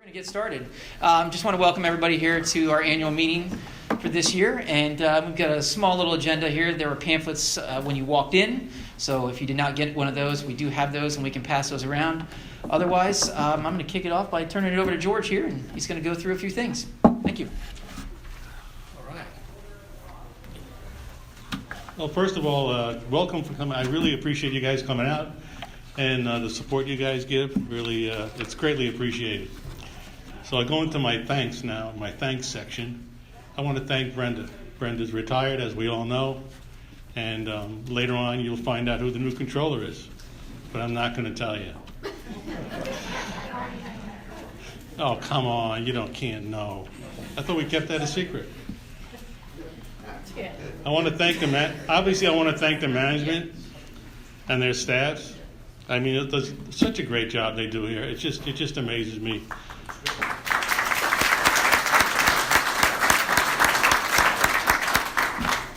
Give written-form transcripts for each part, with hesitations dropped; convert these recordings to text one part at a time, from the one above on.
We're going to get started. Just want to welcome everybody here to our annual meeting for this year, and we've got a small little agenda here. There were pamphlets when you walked in, so if you did not get one of those, we do have those and we can pass those around. Otherwise, I'm going to kick it off by turning it over to George here, and he's going to go through a few things. Thank you. All right. Well, first of all, welcome for coming. I really appreciate you guys coming out and the support you guys give. Really, it's greatly appreciated. So I go into my thanks now, my thanks section. I want to thank Brenda. Brenda's retired, as we all know, and later on you'll find out who the new controller is, but I'm not going to tell you. Oh, come on, can't know. I thought we kept that a secret. I want to thank obviously I want to thank the management and their staffs. I mean, it does such a great job they do here. It just amazes me.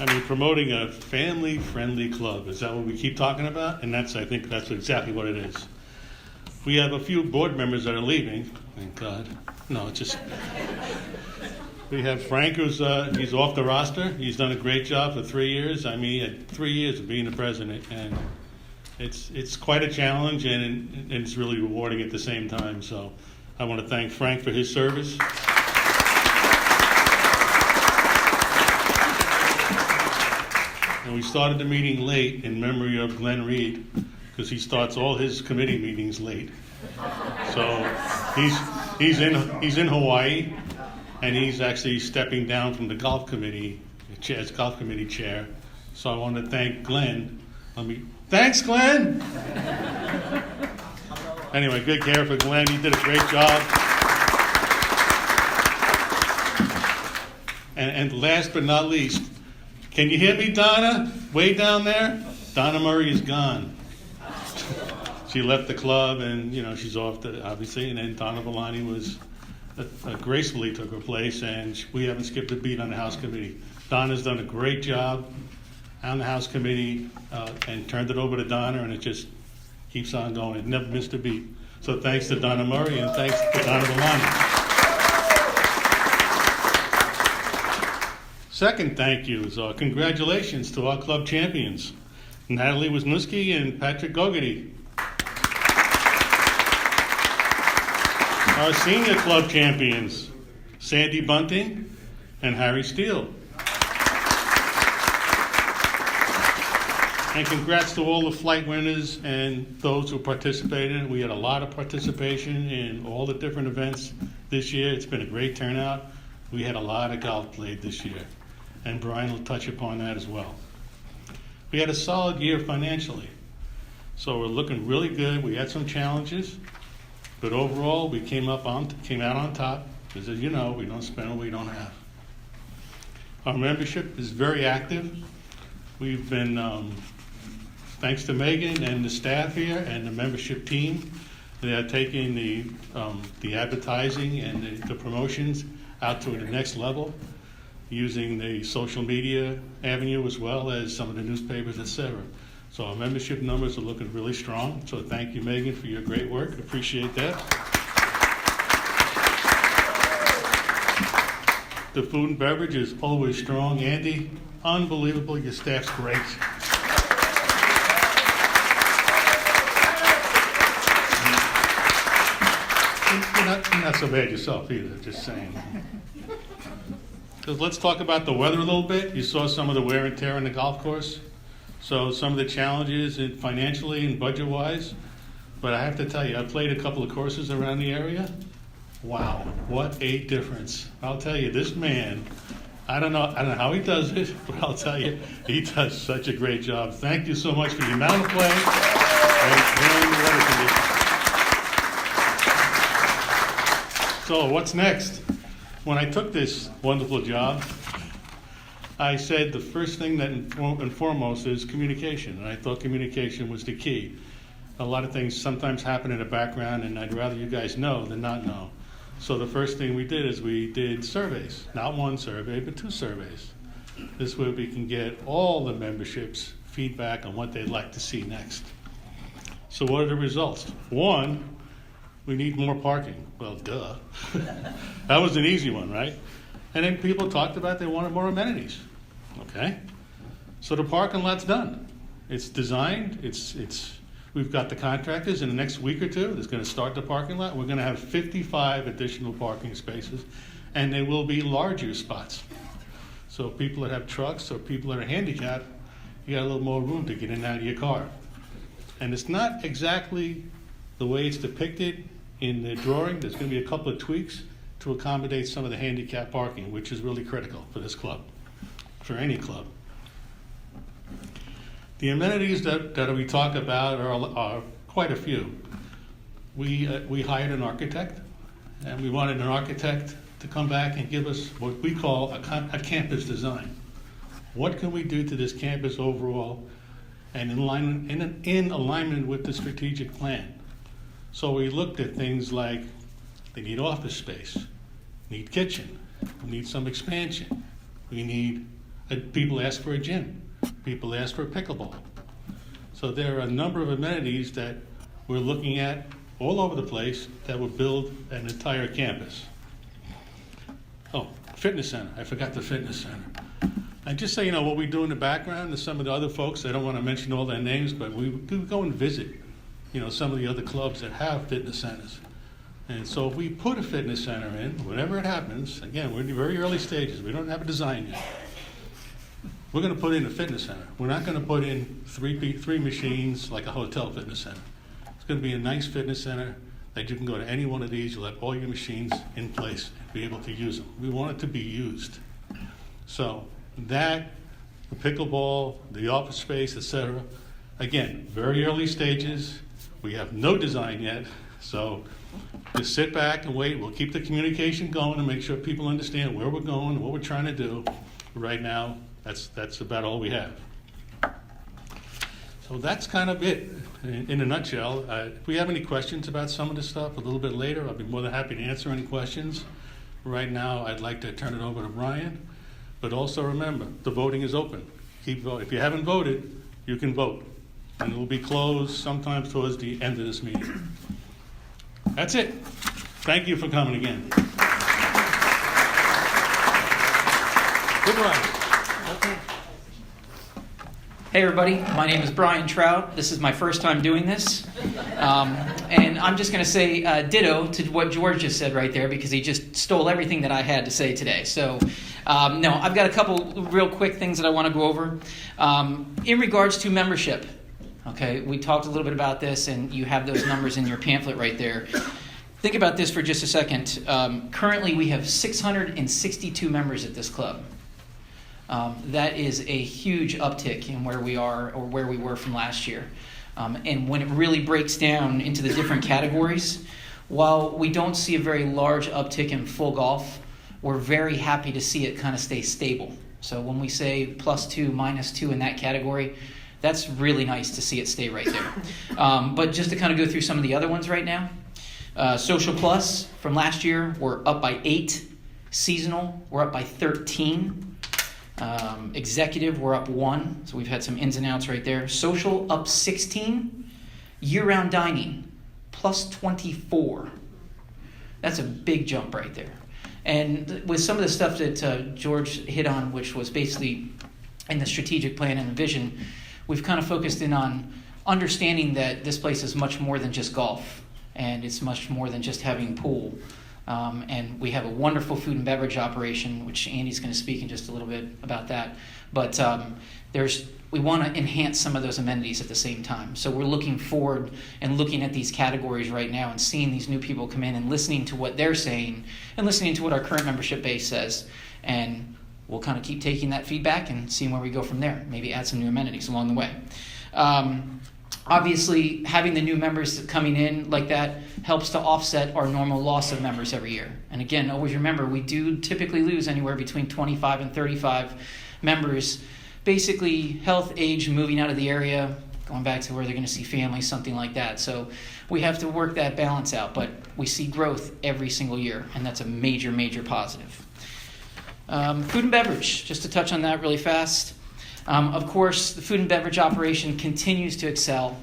I mean, promoting a family-friendly club, is that what we keep talking about? And I think that's exactly what it is. We have a few board members that are leaving. Thank God. No, we have Frank, who's he's off the roster. He's done a great job for 3 years. I mean, he had 3 years of being the president, and it's quite a challenge, and it's really rewarding at the same time. So I want to thank Frank for his service. And we started the meeting late in memory of Glenn Reed, because he starts all his committee meetings late. So he's in Hawaii, and he's actually stepping down from the golf committee as golf committee chair. So I want to thank Glenn. Thanks, Glenn. Anyway, good care for Glenn. He did a great job. And last but not least, can you hear me, Donna? Way down there? Donna Murray is gone. She left the club, and she's off obviously. And then Donna Villani was gracefully took her place, and we haven't skipped a beat on the House Committee. Donna's done a great job on the House Committee, and turned it over to Donna, and it just keeps on going. It never missed a beat. So thanks to Donna Murray, and thanks to Donna Villani. Second thank you is congratulations to our club champions, Natalie Wisniewski and Patrick Gogarty. Our senior club champions, Sandy Bunting and Harry Steele. And congrats to all the flight winners and those who participated. We had a lot of participation in all the different events this year. It's been a great turnout. We had a lot of golf played this year, and Brian will touch upon that as well. We had a solid year financially, so we're looking really good. We had some challenges, but overall we came out on top, because as you know, we don't spend what we don't have. Our membership is very active. We've been, thanks to Megan and the staff here and the membership team, they are taking the advertising and the promotions out to the next level, using the social media avenue as well as some of the newspapers, etc. So our membership numbers are looking really strong. So thank you, Megan, for your great work. Appreciate that. The food and beverage is always strong. Andy, unbelievable. Your staff's great. You're not so bad yourself either, just saying. So let's talk about the weather a little bit. You saw some of the wear and tear on the golf course. So some of the challenges financially and budget-wise. But I have to tell you, I played a couple of courses around the area. Wow, what a difference. I'll tell you, this man, I don't know how he does it, but I'll tell you, he does such a great job. Thank you so much for the amount of play and the weather conditions. So what's next? When I took this wonderful job, I said the first thing that and foremost is communication, and I thought communication was the key. A lot of things sometimes happen in the background, and I'd rather you guys know than not know. So the first thing we did is we did surveys, not one survey, but 2 surveys. This way we can get all the memberships' feedback on what they'd like to see next. So what are the results? One, We need more parking. Well, duh. That was an easy one, right? And then people talked about they wanted more amenities. Okay? So the parking lot's done. It's designed. We've got the contractors in the next week or two that's going to start the parking lot. We're going to have 55 additional parking spaces, and they will be larger spots. So people that have trucks or people that are handicapped, you got a little more room to get in and out of your car. And it's not exactly the way it's depicted in the drawing. There's going to be a couple of tweaks to accommodate some of the handicap parking, which is really critical for this club, for any club. The amenities that we talk about are quite a few. We hired an architect, and we wanted an architect to come back and give us what we call a campus design. What can we do to this campus overall and in alignment with the strategic plan? So we looked at things like they need office space, need kitchen, we need some expansion, we need people ask for a gym, people ask for pickleball. So there are a number of amenities that we're looking at all over the place that will build an entire campus. Oh, fitness center. I forgot the fitness center. And just so you know, what we do in the background is some of the other folks, I don't want to mention all their names, but we do go and visit, some of the other clubs that have fitness centers. And so if we put a fitness center in, whenever it happens, again, we're in the very early stages. We don't have a design yet. We're going to put in a fitness center. We're not going to put in three machines like a hotel fitness center. It's going to be a nice fitness center that you can go to any one of these. You'll have all your machines in place and be able to use them. We want it to be used. So that, the pickleball, the office space, etc. Again, very early stages. We have no design yet. So just sit back and wait. We'll keep the communication going and make sure people understand where we're going, what we're trying to do. Right now, that's about all we have. So that's kind of it in a nutshell. If we have any questions about some of this stuff a little bit later, I'll be more than happy to answer any questions. Right now, I'd like to turn it over to Brian. But also remember, the voting is open. Keep voting. If you haven't voted, you can vote. And it will be closed sometime towards the end of this meeting. That's it. Thank you for coming again. Goodbye. Hey everybody, my name is Brian Trout. This is my first time doing this. And I'm just going to say ditto to what George just said right there, because he just stole everything that I had to say today. So, no, I've got a couple real quick things that I want to go over. In regards to membership, okay, we talked a little bit about this, and you have those numbers in your pamphlet right there. Think about this for just a second. Currently, we have 662 members at this club. That is a huge uptick in where we are or where we were from last year. And when it really breaks down into the different categories, while we don't see a very large uptick in full golf, we're very happy to see it kind of stay stable. So when we say +2, -2 in that category, that's really nice to see it stay right there. But just to kind of go through some of the other ones right now. Social Plus from last year, we're up by 8. Seasonal, we're up by 13. Executive, we're up 1, so we've had some ins and outs right there. Social, up 16. Year-round dining, +24. That's a big jump right there. And with some of the stuff that George hit on, which was basically in the strategic plan and the vision, we've kind of focused in on understanding that this place is much more than just golf, and it's much more than just having pool. And we have a wonderful food and beverage operation, which Andy's going to speak in just a little bit about that. But we want to enhance some of those amenities at the same time. So we're looking forward and looking at these categories right now and seeing these new people come in and listening to what they're saying and listening to what our current membership base says. And we'll kind of keep taking that feedback and seeing where we go from there. Maybe add some new amenities along the way. Obviously, having the new members coming in like that helps to offset our normal loss of members every year. And again, always remember, we do typically lose anywhere between 25 and 35 members. Basically, health, age, moving out of the area, going back to where they're going to see family, something like that. So we have to work that balance out. But we see growth every single year, and that's a major, major positive. Food and beverage, just to touch on that really fast. Of course, the food and beverage operation continues to excel.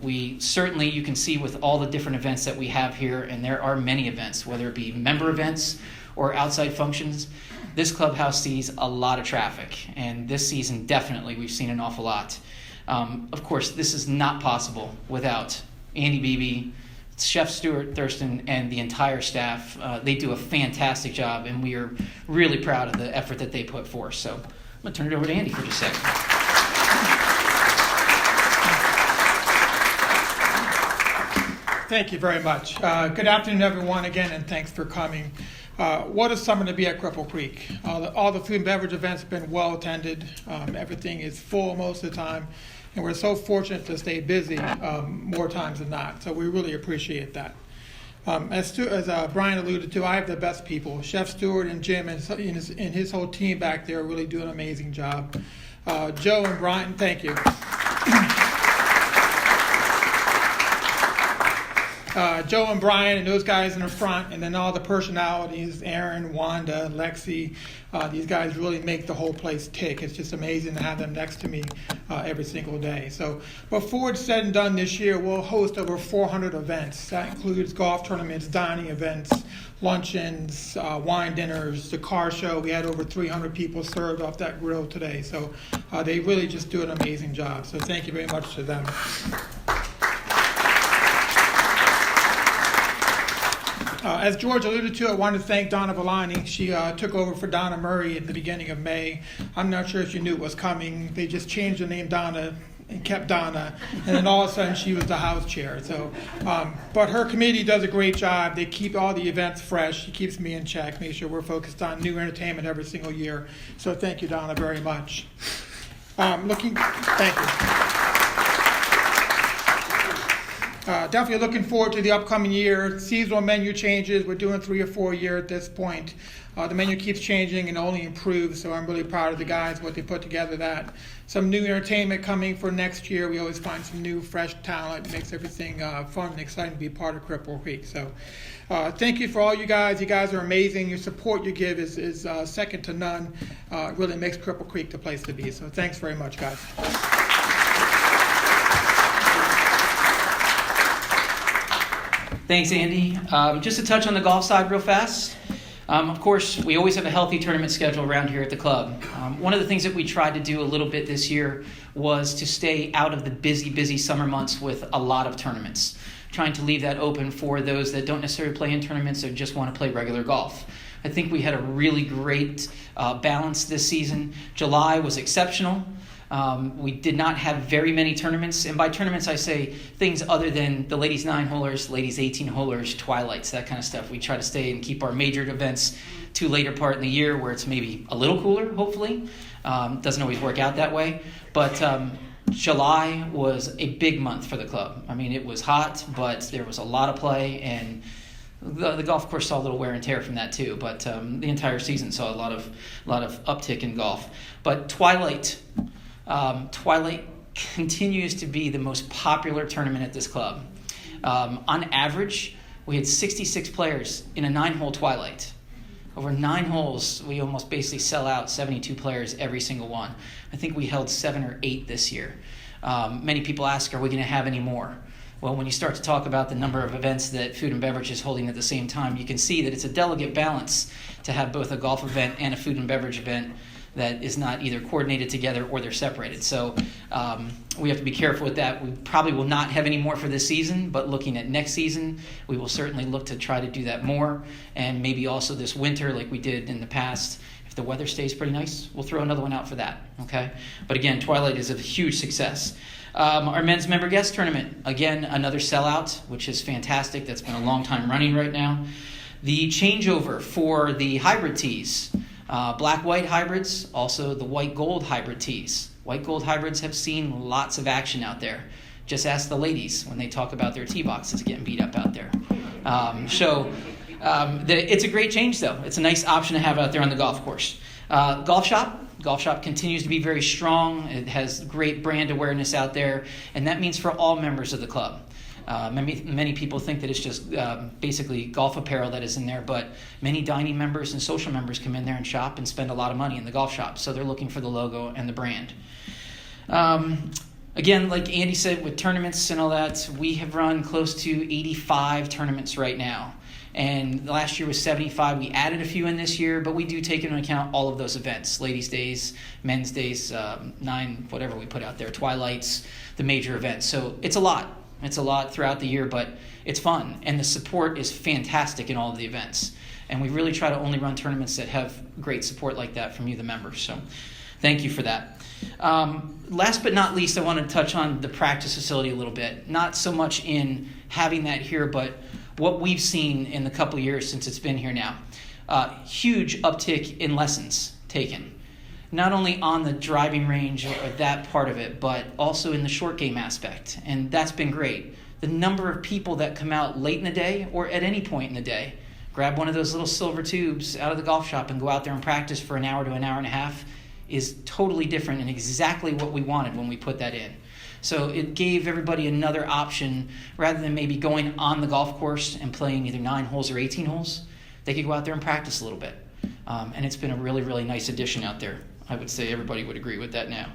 We certainly, you can see with all the different events that we have here, and there are many events, whether it be member events or outside functions, this clubhouse sees a lot of traffic. And this season, definitely, we've seen an awful lot. Of course, this is not possible without Andy Beebe, Chef Stuart Thurston, and the entire staff. They do a fantastic job, and we are really proud of the effort that they put forth. So I'm going to turn it over to Andy for just a second. Thank you very much. Good afternoon, everyone, again, and thanks for coming. What a summer to be at Cripple Creek. All the food and beverage events have been well attended. Everything is full most of the time, and we're so fortunate to stay busy more times than not. So we really appreciate that. As Brian alluded to, I have the best people. Chef Stewart and Jim and his whole team back there really do an amazing job. Joe and Brian, thank you. Joe and Brian and those guys in the front, and then all the personalities, Aaron, Wanda, Lexi, these guys really make the whole place tick. It's just amazing to have them next to me every single day. So before it's said and done this year, we'll host over 400 events. That includes golf tournaments, dining events, luncheons, wine dinners, the car show. We had over 300 people served off that grill today. So they really just do an amazing job. So thank you very much to them. As George alluded to, I want to thank Donna Villani. She took over for Donna Murray at the beginning of May. I'm not sure if you knew it was coming. They just changed the name Donna and kept Donna, and then all of a sudden she was the house chair. So, but her committee does a great job. They keep all the events fresh. She keeps me in check, make sure we're focused on new entertainment every single year. So thank you, Donna, very much. Thank you. Definitely looking forward to the upcoming year. Seasonal menu changes. We're doing 3 or 4 a year at this point. The menu keeps changing and only improves, so I'm really proud of the guys, what they put together. That some new entertainment coming for next year. We always find some new, fresh talent. It makes everything fun and exciting to be part of Cripple Creek. So thank you for all you guys. You guys are amazing. Your support you give is second to none. It really makes Cripple Creek the place to be. So thanks very much, guys. Thanks, Andy. Just to touch on the golf side real fast. Of course, we always have a healthy tournament schedule around here at the club. One of the things that we tried to do a little bit this year was to stay out of the busy summer months with a lot of tournaments, trying to leave that open for those that don't necessarily play in tournaments or just want to play regular golf. I think we had a really great balance this season. July was exceptional. We did not have very many tournaments, and by tournaments I say things other than the ladies 9-holers, ladies 18-holers, twilights, that kind of stuff. We try to stay and keep our major events to later part in the year where it's maybe a little cooler, hopefully. Doesn't always work out that way, but July was a big month for the club. I mean, it was hot, but there was a lot of play, and the golf course saw a little wear and tear from that too, but the entire season saw a lot of uptick in golf. But Twilight continues to be the most popular tournament at this club. On average, we had 66 players in a 9-hole Twilight. Over 9 holes, we almost basically sell out 72 players every single one. I think we held 7 or 8 this year. Many people ask, are we going to have any more? Well, when you start to talk about the number of events that Food and Beverage is holding at the same time, you can see that it's a delicate balance to have both a golf event and a food and beverage event that is not either coordinated together or they're separated. So we have to be careful with that. We probably will not have any more for this season, but looking at next season, we will certainly look to try to do that more. And maybe also this winter, like we did in the past, if the weather stays pretty nice, we'll throw another one out for that, okay? But again, Twilight is a huge success. Our men's member guest tournament, again, another sellout, which is fantastic. That's been a long time running right now. The changeover for the hybrid tees, black-white hybrids, also the white-gold hybrid tees. White-gold hybrids have seen lots of action out there. Just ask the ladies when they talk about their tee boxes getting beat up out there. It's a great change, though. It's a nice option to have out there on the golf course. Golf Shop continues to be very strong. It has great brand awareness out there, and that means for all members of the club. Many people think that it's just basically golf apparel that is in there, but many dining members and social members come in there and shop and spend a lot of money in the golf shop, so they're looking for the logo and the brand. Again, like Andy said, with tournaments and all that, we have run close to 85 tournaments right now. And last year was 75. We added a few in this year, but we do take into account all of those events: ladies' days, men's days, 9, whatever we put out there, twilights, the major events. So it's a lot. It's a lot throughout the year, but it's fun. And the support is fantastic in all of the events. And we really try to only run tournaments that have great support like that from you, the members. So thank you for that. Last but not least, I want to touch on the practice facility a little bit. Not so much in having that here, but what we've seen in the couple of years since it's been here now. Huge uptick in lessons taken. Not only on the driving range or that part of it, but also in the short game aspect. And that's been great. The number of people that come out late in the day or at any point in the day, grab one of those little silver tubes out of the golf shop and go out there and practice for an hour to an hour and a half is totally different and exactly what we wanted when we put that in. So it gave everybody another option rather than maybe going on the golf course and playing either 9 holes or 18 holes. They could go out there and practice a little bit. And it's been a really, really nice addition out there. I would say everybody would agree with that now.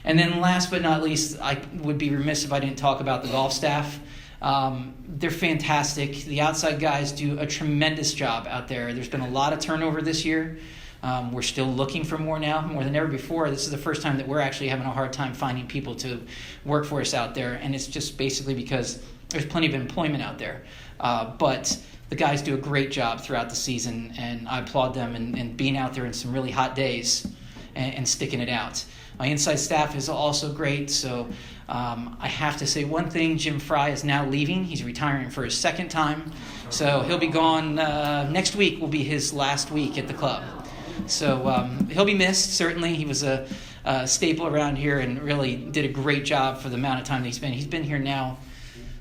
And then last but not least, I would be remiss if I didn't talk about the golf staff. They're fantastic. The outside guys do a tremendous job out there. There's been a lot of turnover this year. We're still looking for more now, more than ever before. This is the first time that we're actually having a hard time finding people to work for us out there, and it's just basically because there's plenty of employment out there. But the guys do a great job throughout the season, and I applaud them and being out there in some really hot days and sticking it out. My inside staff is also great, so I have to say one thing. Jim Fry is now leaving. He's retiring for his second time, so he'll be gone. Next week will be his last week at the club. So he'll be missed, certainly. He was a staple around here and really did a great job for the amount of time that he's been. He's been here now,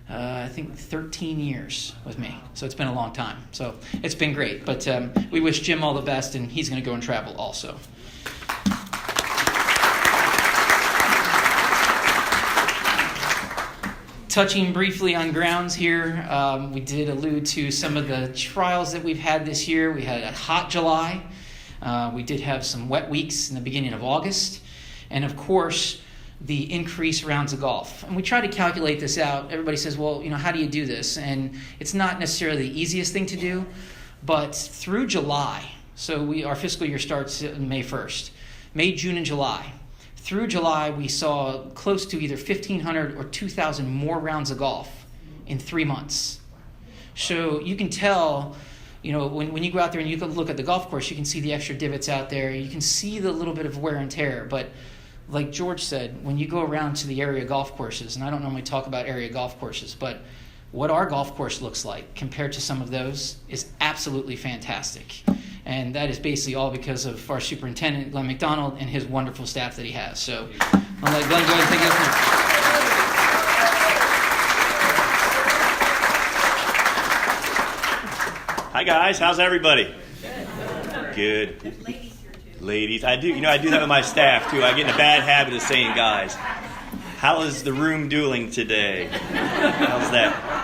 I think, 13 years with me. So it's been a long time. So it's been great. But we wish Jim all the best, and he's going to go and travel also. Touching briefly on grounds here, we did allude to some of the trials that we've had this year. We had a hot July. We did have some wet weeks in the beginning of August. And of course, the increased rounds of golf. And we try to calculate this out. Everybody says, well, how do you do this? And it's not necessarily the easiest thing to do, but through July, so our fiscal year starts May 1st, May, June, and July. Through July, we saw close to either 1,500 or 2,000 more rounds of golf in 3 months. So you can tell, when you go out there and you can look at the golf course, you can see the extra divots out there. You can see the little bit of wear and tear. But like George said, when you go around to the area golf courses, and I don't normally talk about area golf courses, but what our golf course looks like compared to some of those is absolutely fantastic. And that is basically all because of our superintendent, Glenn McDonald, and his wonderful staff that he has. So I'll let Glenn go ahead and take it up now. Hi guys, how's everybody? Good. Ladies here too. Ladies, I do that with my staff too. I get in a bad habit of saying guys. How is the room doing today? How's that?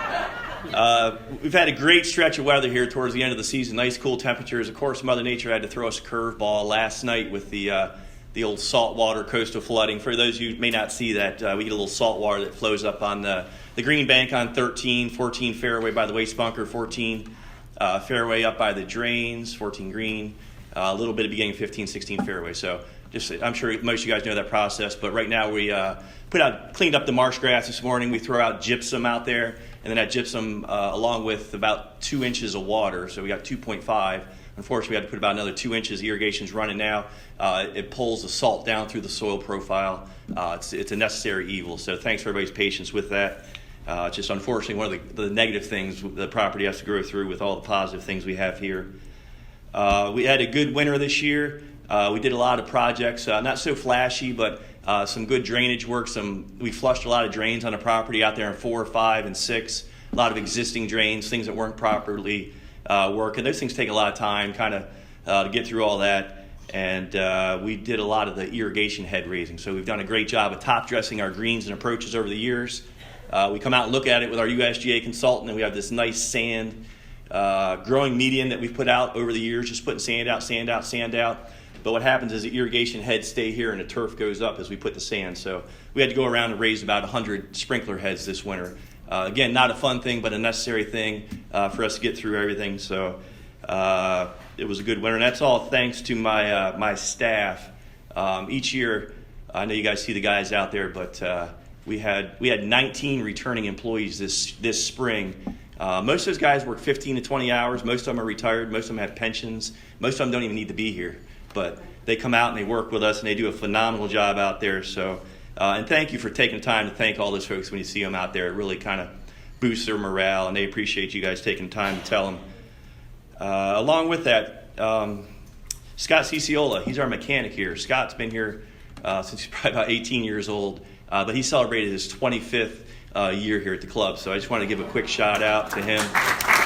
We've had a great stretch of weather here towards the end of the season. Nice cool temperatures. Of course, Mother Nature had to throw us a curveball last night with the old saltwater coastal flooding. For those of you who may not see that, we get a little salt water that flows up on the green bank on 13, 14 fairway by the waste bunker, 14 fairway up by the drains, 14 green, a little bit of beginning 15, 16 fairway. So I'm sure most of you guys know that process, but right now we cleaned up the marsh grass this morning. We throw out gypsum out there, and then that gypsum along with about 2 inches of water, so we got 2.5. Unfortunately, we had to put about another 2 inches. Irrigation's running now. It pulls the salt down through the soil profile. It's a necessary evil, so thanks for everybody's patience with that. Just unfortunately one of the negative things the property has to go through with all the positive things we have here. We had a good winter this year. We did a lot of projects, not so flashy, but some good drainage work. We flushed a lot of drains on the property out there in 4, 5, and 6. A lot of existing drains, things that weren't properly working. Those things take a lot of time to get through all that. And we did a lot of the irrigation head raising. So we've done a great job of top dressing our greens and approaches over the years. We come out and look at it with our USGA consultant, and we have this nice sand growing median that we've put out over the years, just putting sand out. But what happens is the irrigation heads stay here and the turf goes up as we put the sand. So we had to go around and raise about 100 sprinkler heads this winter. Again, not a fun thing, but a necessary thing for us to get through everything. So it was a good winter. And that's all thanks to my staff. Each year, I know you guys see the guys out there, but we had 19 returning employees this spring. Most of those guys work 15 to 20 hours. Most of them are retired. Most of them have pensions. Most of them don't even need to be here. But they come out and they work with us, and they do a phenomenal job out there. So, and thank you for taking the time to thank all those folks when you see them out there. It really kind of boosts their morale, and they appreciate you guys taking the time to tell them. Along with that, Scott Ciciola, he's our mechanic here. Scott's been here since he's probably about 18 years old, but he celebrated his 25th year here at the club. So I just want to give a quick shout out to him.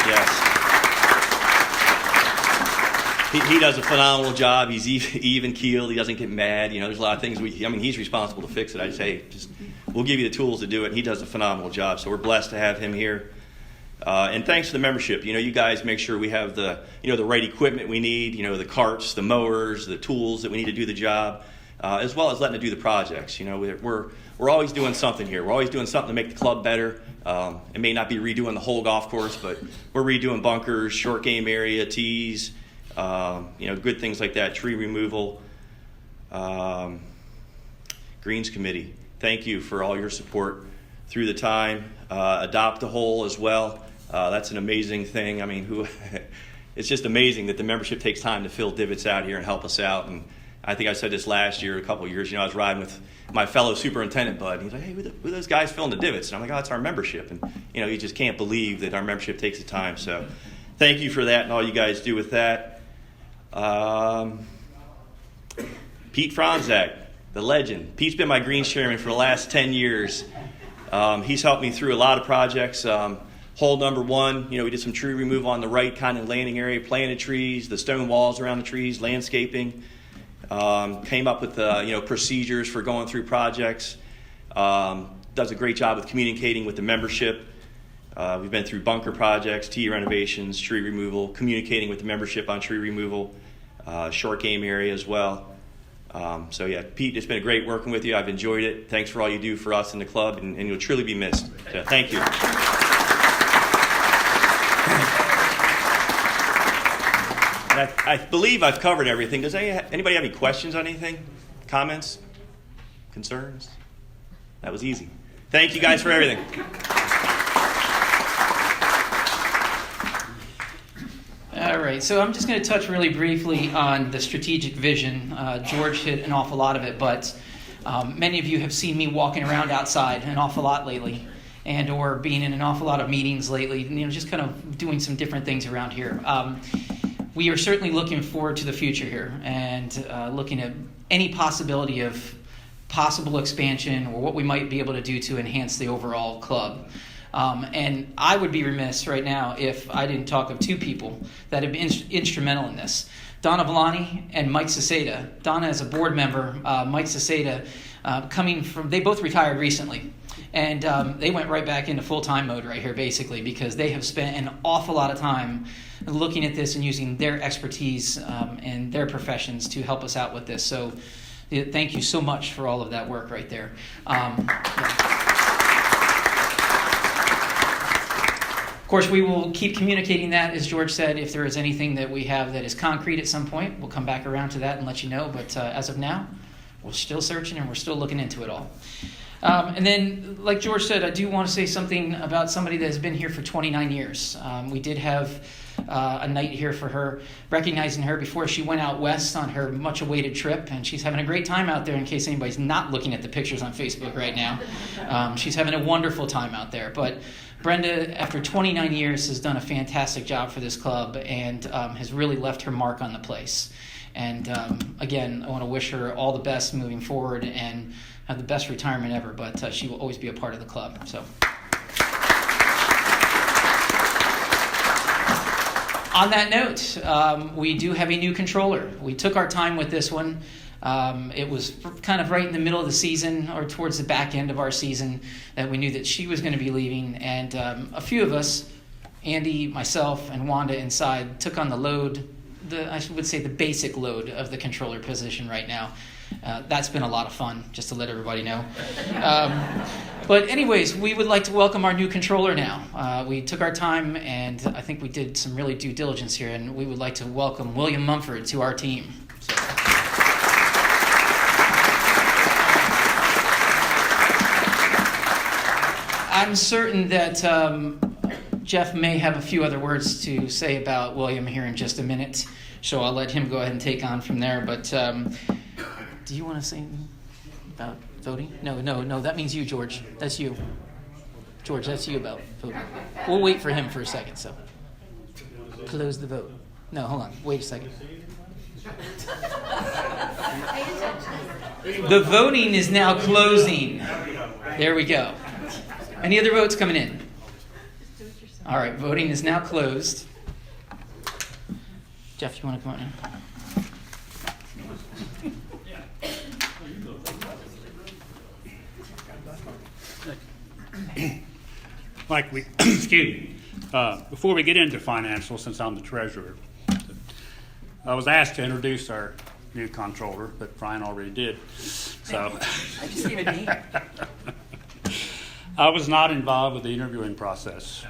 Yes. He does a phenomenal job. He's even keeled. He doesn't get mad. You know, there's a lot of things he's responsible to fix it. I say, we'll give you the tools to do it. And he does a phenomenal job. So we're blessed to have him here. And thanks to the membership. You know, you guys make sure we have the right equipment we need. You know, the carts, the mowers, the tools that we need to do the job, as well as letting it do the projects. You know, we're always doing something here. We're always doing something to make the club better. It may not be redoing the whole golf course, but we're redoing bunkers, short game area, tees. Good things like that, tree removal, Greens Committee. Thank you for all your support through the time. Adopt a Hole as well. That's an amazing thing. I mean, it's just amazing that the membership takes time to fill divots out here and help us out. And I think I said this last year, a couple of years. You know, I was riding with my fellow superintendent, Bud. And he's like, "Hey, who are those guys filling the divots?" And I'm like, "Oh, it's our membership." And you just can't believe that our membership takes the time. So, thank you for that and all you guys do with that. Pete Franzak, the legend. Pete's been my Greens chairman for the last 10 years. He's helped me through a lot of projects. Hole number 1, we did some tree removal on the right kind of landing area, planted trees, the stone walls around the trees, landscaping. Came up with procedures for going through projects. Does a great job with communicating with the membership. We've been through bunker projects, tee renovations, tree removal, communicating with the membership on tree removal, short game area as well. Pete, it's been great working with you. I've enjoyed it. Thanks for all you do for us in the club, and you'll truly be missed. So thank you. And I believe I've covered everything. Does anybody have any questions on anything? Comments? Concerns? That was easy. Thank you guys for everything. All right, so I'm just going to touch really briefly on the strategic vision. George hit an awful lot of it, but many of you have seen me walking around outside an awful lot lately, and or being in an awful lot of meetings lately, just kind of doing some different things around here. We are certainly looking forward to the future here and looking at any possibility of possible expansion or what we might be able to do to enhance the overall club. And I would be remiss right now if I didn't talk of two people that have been instrumental in this. Donna Villani and Mike Ceseda. Donna is a board member. Mike Ceseda, they both retired recently. And they went right back into full-time mode right here, basically, because they have spent an awful lot of time looking at this and using their expertise and their professions to help us out with this. So thank you so much for all of that work right there. Of course, we will keep communicating that, as George said. If there is anything that we have that is concrete at some point, we'll come back around to that and let you know. But as of now, we're still searching and we're still looking into it all. And then, like George said, I do want to say something about somebody that has been here for 29 years. We did have a night here for her, recognizing her before she went out west on her much-awaited trip, and she's having a great time out there in case anybody's not looking at the pictures on Facebook right now. She's having a wonderful time out there. But Brenda, after 29 years, has done a fantastic job for this club and has really left her mark on the place. And again, I want to wish her all the best moving forward and have the best retirement ever, but she will always be a part of the club. So, on that note, we do have a new controller. We took our time with this one. It was kind of right in the middle of the season or towards the back end of our season that we knew that she was going to be leaving. And a few of us, Andy, myself, and Wanda inside, took on the load would say the basic load of the controller position right now. That's been a lot of fun, just to let everybody know. But anyways, we would like to welcome our new controller now. We took our time, and I think we did some really due diligence here, and we would like to welcome William Mumford to our team. So. I'm certain that Jeff may have a few other words to say about William here in just a minute, so I'll let him go ahead and take on from there. But do you want to say anything about voting? No, that means you, George. That's you. George, that's you about voting. We'll wait for him for a second, so. Close the vote. No, hold on. Wait a second. The voting is now closing. There we go. Any other votes coming in? All right, voting is now closed. Jeff, you want to come on in? Like we, excuse me, before we get into financials, since I'm the treasurer, I was asked to introduce our new controller, but Brian already did. So I just gave a name. I was not involved with the interviewing process.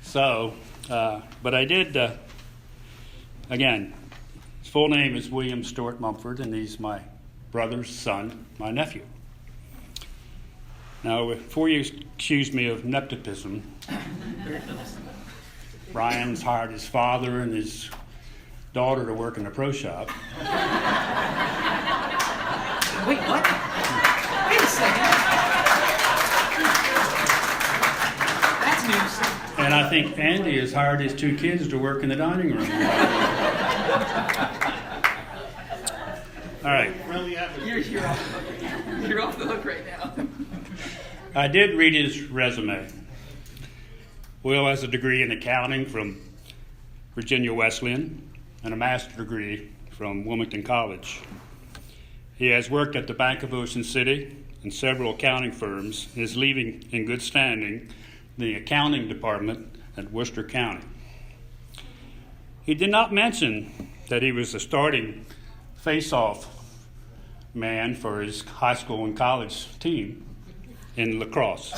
So, but I did, again, his full name is William Stewart Mumford, and he's my brother's son, my nephew. Now, before you accuse me of nepotism, Brian's hired his father and his daughter to work in a pro shop. Wait, what? Wait a second. That's news. And I think Andy has hired his two kids to work in the dining room. All right. You're off the hook right now. I did read his resume. Will has a degree in accounting from Virginia Wesleyan and a master's degree from Wilmington College. He has worked at the Bank of Ocean City and several accounting firms and is leaving in good standing the accounting department at Worcester County. He did not mention that he was the starting face-off man for his high school and college team in lacrosse.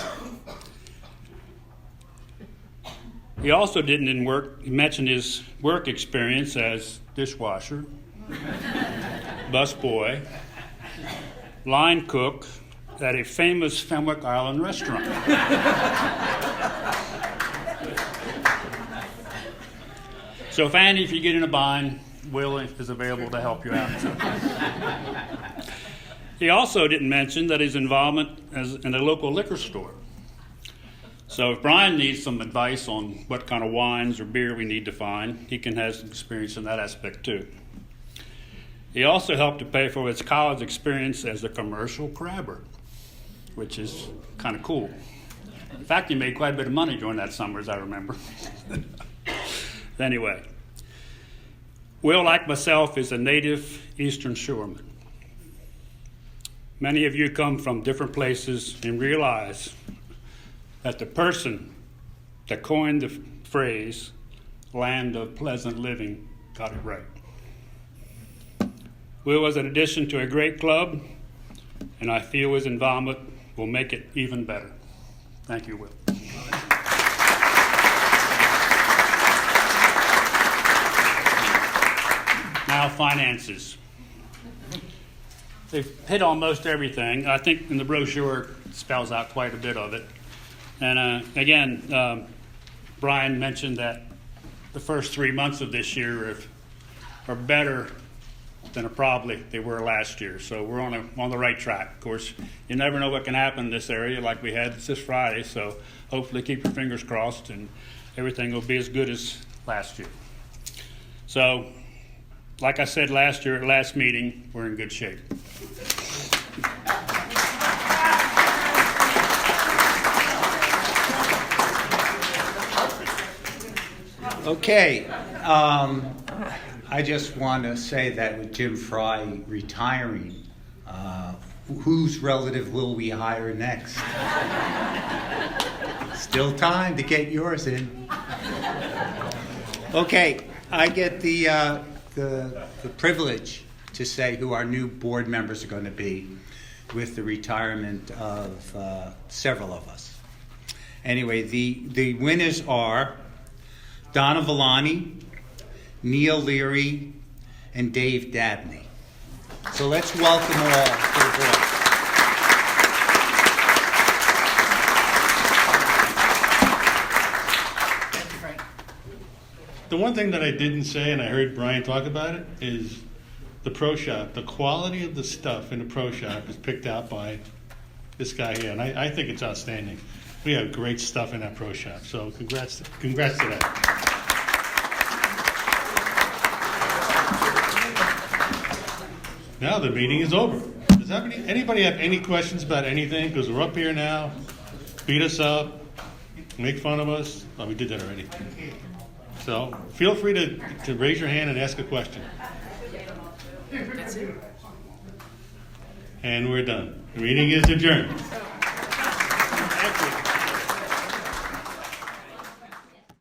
He also didn't mention his work experience as dishwasher, busboy, line cook at a famous Fenwick Island restaurant. So, Andy, if you get in a bind, Will is available to help you out. He also didn't mention that his involvement in a local liquor store. So if Brian needs some advice on what kind of wines or beer we need to find, he can have some experience in that aspect too. He also helped to pay for his college experience as a commercial crabber, which is kind of cool. In fact, he made quite a bit of money during that summer, as I remember. Anyway, Will, like myself, is a native Eastern Shoreman. Many of you come from different places and realize that the person that coined the phrase, land of pleasant living, got it right. Will was an addition to a great club, and I feel his involvement will make it even better. Thank you, Will. Now, finances. They've hit on most everything. I think in the brochure it spells out quite a bit of it. And again, Brian mentioned that the first 3 months of this year are better than probably they were last year. So we're on the right track. Of course, you never know what can happen in this area like we had this Friday. So hopefully keep your fingers crossed and everything will be as good as last year. So, like I said last year at last meeting, we're in good shape. Okay, I just want to say that with Jim Fry retiring, whose relative will we hire next? Still time to get yours in. Okay, I get the privilege to say who our new board members are going to be with the retirement of several of us. Anyway, the winners are Donna Villani, Neil Leary, and Dave Dabney. So let's welcome all to the board. Thank you, Frank. The one thing that I didn't say, and I heard Brian talk about it, is the pro shop. The quality of the stuff in the pro shop is picked out by this guy here, and I think it's outstanding. We have great stuff in that pro shop, so congrats to that. Now the meeting is over. Does anybody have any questions about anything? Because we're up here now, beat us up, make fun of us. Oh, we did that already. So feel free to raise your hand and ask a question. And we're done. The meeting is adjourned.